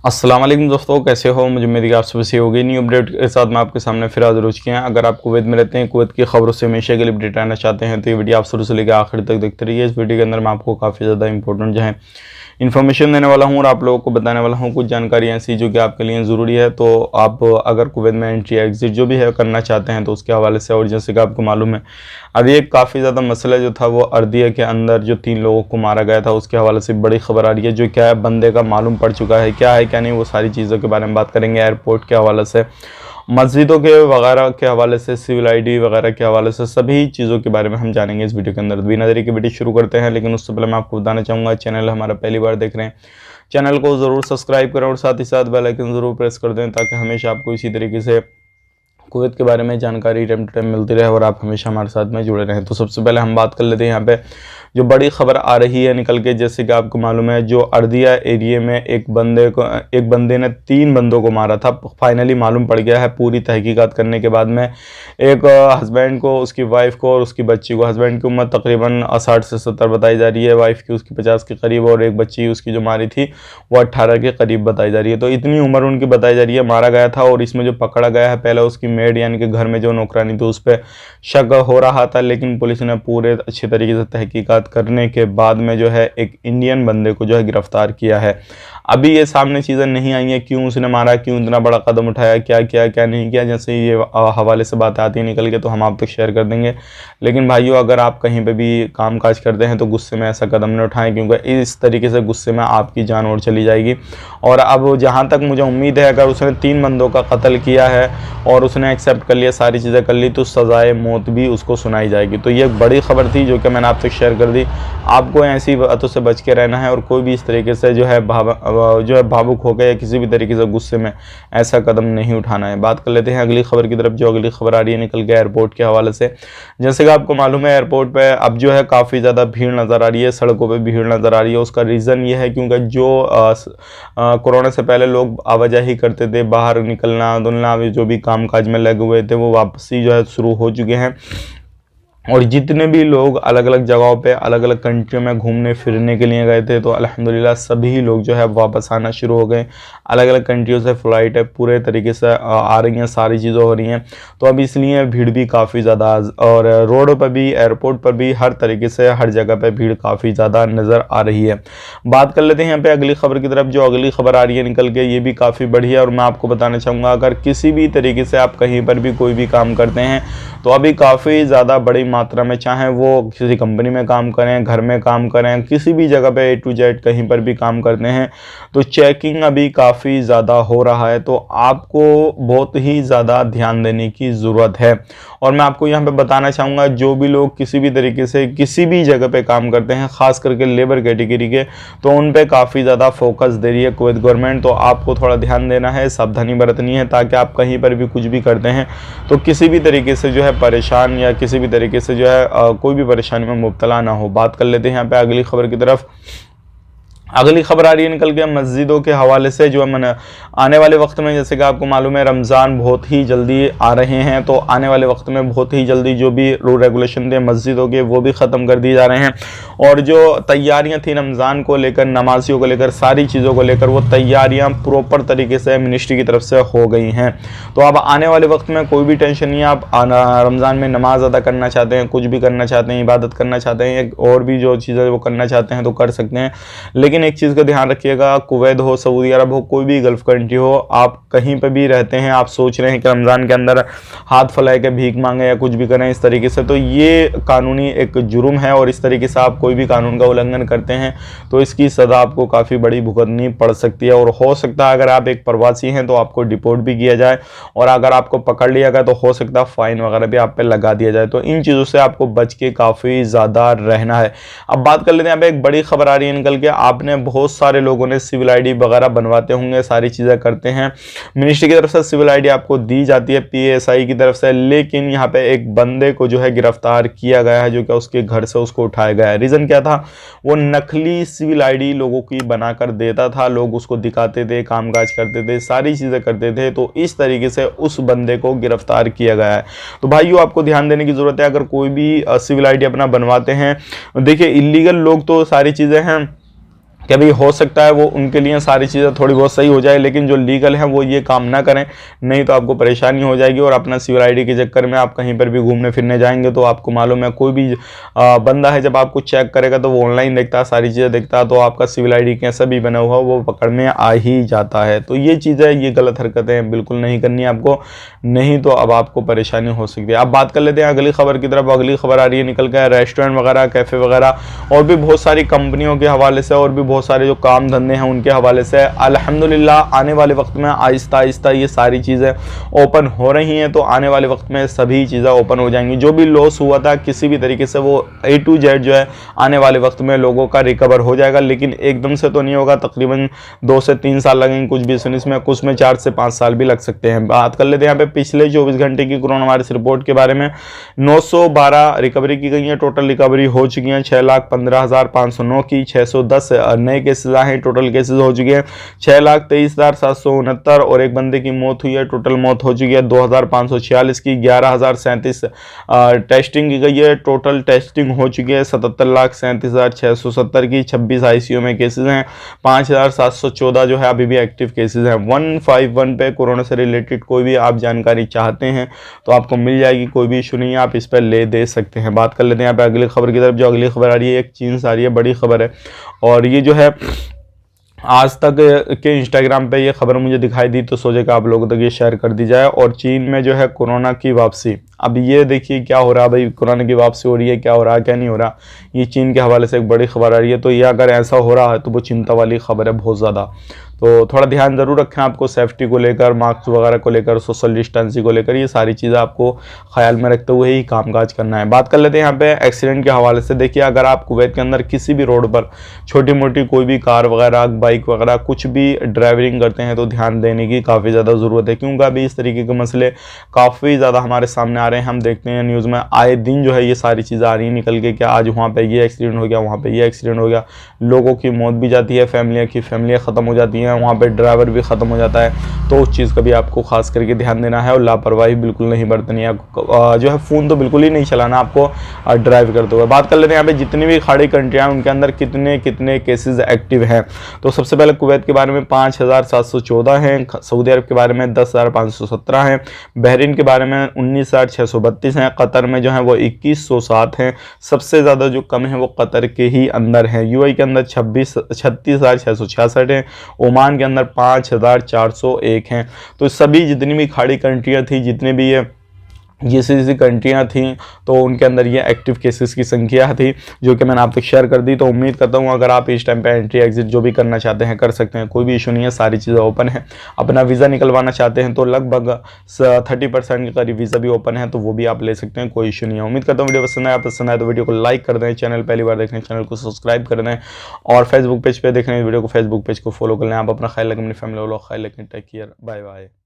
अस्सलाम वालेकुम दोस्तों, कैसे हो? मुझे मेरी आप सब से होगी न्यू अपडेट के साथ मैं आपके सामने फिर हाजिर हो चुके हैं। अगर आप कुवैत में रहते हैं, कुवैत की खबरों से हमेशा के लिए अपडेट आना चाहते हैं तो ये वीडियो आप शुरू से लेकर आखिर तक देखते रहिए। इस वीडियो के अंदर मैं आपको काफ़ी ज़्यादा इंपॉर्टेंट जो है इन्फॉर्मेशन देने वाला हूँ और आप लोगों को बताने वाला हूँ कुछ जानकारी ऐसी जो कि आपके लिए ज़रूरी है। तो आप अगर कुवैत में एंट्री एग्जिट जो भी है करना चाहते हैं तो उसके हवाले से, और जैसे कि आपको मालूम है अभी एक काफ़ी ज़्यादा मसला जो था वो अर्दिया के अंदर जो 3 लोगों को मारा गया था उसके हवाले से बड़ी खबर आ रही है। जो क्या है बंदे का मालूम पड़ चुका है, क्या है क्या नहीं, वो सारी चीज़ों के बारे में बात करेंगे। एयरपोर्ट के हवाले से, मस्जिदों के वगैरह के हवाले से, सिविल आईडी वगैरह के हवाले से, सभी चीज़ों के बारे में हम जानेंगे इस वीडियो के अंदर। बिना देरी के वीडियो शुरू करते हैं, लेकिन उससे पहले मैं आपको बताना चाहूँगा चैनल हमारा पहली बार देख रहे हैं, चैनल को ज़रूर सब्सक्राइब करें और साथ ही साथ बेल आइकन ज़रूर प्रेस कर दें ताकि हमेशा आपको इसी तरीके से कुवैत के बारे में जानकारी टाइम टू टाइम मिलती रहे और आप हमेशा हमारे साथ में जुड़े रहें। तो सबसे पहले हम बात कर लेते हैं यहाँ पे जो बड़ी खबर आ रही है निकल के। जैसे कि आपको मालूम है जो अर्दिया एरिया में एक बंदे ने 3 बंदों को मारा था। फाइनली मालूम पड़ गया है पूरी तहकीकात करने के बाद में। एक हस्बैंड को, उसकी वाइफ को और उसकी बच्ची को। हस्बैंड की उम्र तकरीबन 60 से 70 बताई जा रही है, वाइफ की उसकी 50 के करीब, और एक बच्ची उसकी जो मारी थी वो 18 के करीब बताई जा रही है। तो इतनी उम्र उनकी बताई जा रही है। मारा गया था और इसमें जो पकड़ा गया है पहले उसकी मेड यानी कि घर में जो नौकरानी थी उस पर शक हो रहा था, लेकिन पुलिस ने पूरे अच्छी तरीके से तहकीकात करने के बाद में जो है एक इंडियन बंदे को जो है गिरफ्तार किया है। अभी ये सामने चीज़ें नहीं आई हैं क्यों उसने मारा, क्यों इतना बड़ा कदम उठाया, क्या किया क्या नहीं किया। जैसे ही ये हवाले से बातें आती है निकल के तो हम आप तक शेयर कर देंगे। लेकिन भाइयों, अगर आप कहीं पे भी काम काज करते हैं तो गुस्से में ऐसा कदम न उठाएं, क्योंकि इस तरीके से गुस्से में आपकी जान और चली जाएगी। और अब जहाँ तक मुझे उम्मीद है, अगर उसने 3 बंदों का कत्ल किया है और उसने एक्सेप्ट कर लिया, सारी चीज़ें कर ली, तो सज़ाए मौत भी उसको सुनाई जाएगी। तो ये बड़ी खबर थी जो कि मैंने आप तक शेयर कर दी। आपको ऐसी बातों से बच के रहना है और कोई भी इस तरीके से जो है भावुक हो गए या किसी भी तरीके से गुस्से में ऐसा कदम नहीं उठाना है। बात कर लेते हैं अगली खबर की तरफ। जो अगली खबर आ रही है निकल के एयरपोर्ट के हवाले से। जैसे कि आपको मालूम है एयरपोर्ट पे अब जो है काफ़ी ज़्यादा भीड़ नज़र आ रही है, सड़कों पे भीड़ नज़र आ रही है। उसका रीज़न ये है क्योंकि जो कोरोना से पहले लोग आवाजाही करते थे, बाहर निकलना धुलना जो भी काम काज में लगे हुए थे वो वापसी जो है शुरू हो चुके हैं। और जितने भी लोग अलग अलग जगहों पे अलग अलग कंट्रियों में घूमने फिरने के लिए गए थे तो अल्हम्दुलिल्लाह सभी लोग जो है वापस आना शुरू हो गए। अलग अलग कंट्रियों से फ़्लाइट है पूरे तरीके से आ रही हैं, सारी चीज़ें हो रही हैं। तो अब इसलिए भीड़ भी काफ़ी ज़्यादा, और रोड पर भी, एयरपोर्ट पर भी, हर तरीके से हर जगह पर भीड़ काफ़ी ज़्यादा नज़र आ रही है। बात कर लेते हैं यहाँ पर अगली खबर की तरफ। जो अगली खबर आ रही है निकल के ये भी काफ़ी बढ़िया, और मैं आपको बताना चाहूँगा अगर किसी भी तरीके से आप कहीं पर भी कोई भी काम करते हैं तो अभी काफ़ी ज़्यादा बड़ी मात्रा में, चाहे वो किसी कंपनी में काम करें, घर में काम करें, किसी भी जगह पे A to Z कहीं पर भी काम करते हैं तो चेकिंग अभी काफ़ी ज़्यादा हो रहा है। तो आपको बहुत ही ज़्यादा ध्यान देने की ज़रूरत है। और मैं आपको यहाँ पे बताना चाहूँगा जो भी लोग किसी भी तरीके से किसी भी जगह पे काम करते हैं, ख़ास करके लेबर कैटेगरी के, तो उन पे काफ़ी ज़्यादा फोकस दे रही है कुवैत गवर्नमेंट। तो आपको थोड़ा ध्यान देना है, सावधानी बरतनी है, ताकि आप कहीं पर भी कुछ भी करते हैं तो किसी भी तरीके से जो है परेशान या किसी भी तरीके से जो है कोई भी परेशानी में मुब्तला ना हो। बात कर लेते हैं यहाँ पे अगली खबर की तरफ। अगली खबर आ रही है निकल के मस्जिदों के हवाले से। जो है आने वाले वक्त में, जैसे कि आपको मालूम है रमज़ान बहुत ही जल्दी आ रहे हैं, तो आने वाले वक्त में बहुत ही जल्दी जो भी रूल रेगुलेशन थे मस्जिदों के वो भी ख़त्म कर दिए जा रहे हैं। और जो तैयारियां थी रमज़ान को लेकर, नमाजियों को लेकर, सारी चीज़ों को लेकर, वो तैयारियां प्रॉपर तरीके से मिनिस्ट्री की तरफ से हो गई हैं। तो अब आने वाले वक्त में कोई भी टेंशन नहीं है। आप रमज़ान में नमाज अदा करना चाहते हैं, कुछ भी करना चाहते हैं, इबादत करना चाहते हैं, और भी जो चीज़ें वो करना चाहते हैं तो कर सकते हैं। लेकिन एक चीज़ का ध्यान रखिएगा, कुवैत हो, सऊदी अरब हो, कोई भी गल्फ़ कंट्री हो, आप कहीं पर भी रहते हैं, आप सोच रहे हैं कि रमज़ान के अंदर हाथ फैला के भीख मांगे या कुछ भी करें इस तरीके से, तो ये कानूनी एक जुर्म है। और इस तरीके से आप कोई भी कानून का उल्लंघन करते हैं तो इसकी सज़ा आपको काफ़ी बड़ी भुगतनी पड़ सकती है। और हो सकता है अगर आप एक प्रवासी हैं तो आपको डिपोर्ट भी किया जाए, और अगर आपको पकड़ लिया गया तो हो सकता है फ़ाइन वगैरह भी आप पे लगा दिया जाए। तो इन चीज़ों से आपको बच के काफ़ी ज़्यादा रहना है। अब बात कर लेते हैं, यहाँ पे एक बड़ी खबर आ रही है निकल के। आपने बहुत सारे लोगों ने सिविल आईडी वगैरह बनवाते होंगे, सारी चीज़ें करते हैं, मिनिस्ट्री की तरफ से सिविल आईडी आपको दी जाती है PSI की तरफ से। लेकिन यहाँ पे एक बंदे को जो है गिरफ्तार किया गया है जो कि उसके घर से उसको उठाया गया है। रीज़न क्या था? वो नकली सिविल आईडी लोगों की बनाकर देता था, लोग उसको दिखाते थे, कामकाज करते थे, सारी चीज़ें करते थे। तो इस तरीके से उस बंदे को गिरफ्तार किया गया है। तो भाइयों आपको ध्यान देने की ज़रूरत है, अगर कोई भी सिविल आईडी अपना बनवाते हैं, देखिए इलीगल लोग तो सारी चीज़ें हैं कि भाई हो सकता है वो उनके लिए सारी चीज़ें थोड़ी बहुत सही हो जाए, लेकिन जो लीगल है वो ये काम ना करें, नहीं तो आपको परेशानी हो जाएगी। और अपना सिविल आईडी के चक्कर में आप कहीं पर भी घूमने फिरने जाएंगे तो आपको मालूम है कोई भी बंदा है जब आपको चेक करेगा तो वो ऑनलाइन देखता है, सारी चीज़ें देखता है, तो आपका सिविल आईडी कैसा भी बना हुआ वो पकड़ में आ ही जाता है। तो ये चीज़ें, ये गलत हरकतें बिल्कुल नहीं करनी है आपको, नहीं तो अब आपको परेशानी हो सकती है। अब बात कर लेते हैं अगली खबर की तरफ। अगली खबर आ रही है निकल के रेस्टोरेंट वगैरह, कैफ़े वगैरह और भी बहुत सारी कंपनियों के हवाले से और भी बहुत सारे जो काम धंधे हैं उनके हवाले से अल्हम्दुलिल्लाह आने वाले वक्त में आहिस्ता आहिस्ता ये सारी चीज़ें ओपन हो रही हैं। तो आने वाले वक्त में सभी चीज़ें ओपन हो जाएंगी। जो भी लॉस हुआ था किसी भी तरीके से वो A to Z जो है आने वाले वक्त में लोगों का रिकवर हो जाएगा, लेकिन एकदम से तो नहीं होगा। तकरीबन 2 से 3 साल लगेंगे कुछ बिजनेस में, कुछ में 4 से 5 साल भी लग सकते हैं। बात कर लेते हैं यहाँ पे पिछले 24 घंटे की कोरोना वायरस रिपोर्ट के बारे में। 912 रिकवरी की गई है, टोटल रिकवरी हो चुकी है 6,15,509 की। 610 नए केसेज आए हैं, टोटल केसेज हो चुके हैं 6,23,769 और एक बंदे की मौत हुई है। टोटल मौत हो चुकी है 2,546 की। 11,037 टेस्टिंग की गई है, टोटल टेस्टिंग हो चुकी है 77,37,670 की। 26 आईसीयू में केसेज हैं, 5,714 जो है अभी भी एक्टिव केसेज हैं। 151 पे कोरोना से रिलेटेड कोई भी आप जानकारी चाहते हैं तो आपको मिल जाएगी, कोई भी इशू नहीं है, आप इस पर ले दे सकते हैं। बात कर लेते हैं यहाँ पे अगली खबर की तरफ। जो अगली खबर आ रही है एक चीन से आ रही है, बड़ी खबर है, और ये जो है आज तक के इंस्टाग्राम पे ये खबर मुझे दिखाई दी तो सोचे कि आप लोगों तक ये शेयर कर दी जाए। और चीन में जो है कोरोना की वापसी, अब ये देखिए क्या हो रहा है भाई, कोरोना की वापसी हो रही है, क्या हो रहा है क्या नहीं हो रहा, ये चीन के हवाले से एक बड़ी खबर आ रही है। तो ये अगर ऐसा हो रहा है तो वो चिंता वाली खबर है बहुत ज़्यादा। तो थोड़ा ध्यान ज़रूर रखें आपको सेफ्टी को लेकर, मास्क वगैरह को लेकर, सोशल डिस्टेंसिंग को लेकर, ये सारी चीज़ें आपको ख्याल में रखते हुए ही कामकाज करना है। बात कर लेते हैं यहाँ पे एक्सीडेंट के हवाले से। देखिए अगर आप कुवैत के अंदर किसी भी रोड पर छोटी मोटी कोई भी कार वगैरह, बाइक वगैरह कुछ भी ड्राइविंग करते हैं तो ध्यान देने की काफ़ी ज़्यादा ज़रूरत है, क्योंकि अभी इस तरीके के मसले काफ़ी ज़्यादा हमारे सामने आ रहे हैं। हम देखते हैं न्यूज़ में आए दिन जो है ये सारी चीज़ें आ रही हैं निकल के, कि आज वहाँ पर ये एक्सीडेंट हो गया, वहाँ पर ये एक्सीडेंट हो गया, लोगों की मौत भी जाती है, फैमिलियाँ की फैमिलियाँ ख़त्म हो जाती हैं, वहाँ पर ड्राइवर भी ख़त्म हो जाता है। तो उस चीज़ का भी आपको खास करके ध्यान देना है और लापरवाही बिल्कुल नहीं बरतनी है। जो है फ़ोन तो बिल्कुल ही नहीं चलाना आपको ड्राइव करते हुए। बात कर लेते हैं यहाँ पे जितनी भी खाड़ी कंट्रियाँ हैं उनके अंदर कितने कितने केसेस एक्टिव हैं। तो सबसे पहले कुवैत के बारे में 5,714 हैं, सऊदी अरब के बारे में 10,517 हैं, बहरीन के बारे में 19,632 हैं, कतर में जो है वो 2,107 हैं। सबसे ज़्यादा जो कम है वो कतर के ही अंदर है। UAE के अंदर 36,666 हैं, ओमान के अंदर 5,401 हैं। तो सभी जितनी भी खाड़ी कंट्रियाँ थी, जितने भी ये GCC कंट्रियाँ थी, तो उनके अंदर ये एक्टिव केसेस की संख्या थी जो कि मैंने आप तक शेयर कर दी। तो उम्मीद करता हूँ अगर आप इस टाइम पे एंट्री एग्जिट जो भी करना चाहते हैं कर सकते हैं, कोई भी इशू नहीं है, सारी चीज़ें ओपन है। अपना वीज़ा निकलवाना चाहते हैं तो लगभग 30% के करीब वीज़ा भी ओपन है, तो वो भी आप ले सकते हैं, कोई इशू नहीं है। उम्मीद करता हूँ वीडियो पसंद आए तो वीडियो को लाइक कर दें, चैनल पहली बार देख रहे हैं चैनल को सब्सक्राइब कर दें, और फेसबुक पेज पर देख रहे हैं वीडियो को फेसबुक पेज को फॉलो कर लें। आप अपना ख्याल रखें, अपनी फैमिली वालों का ख्याल रखें। Take care, bye bye.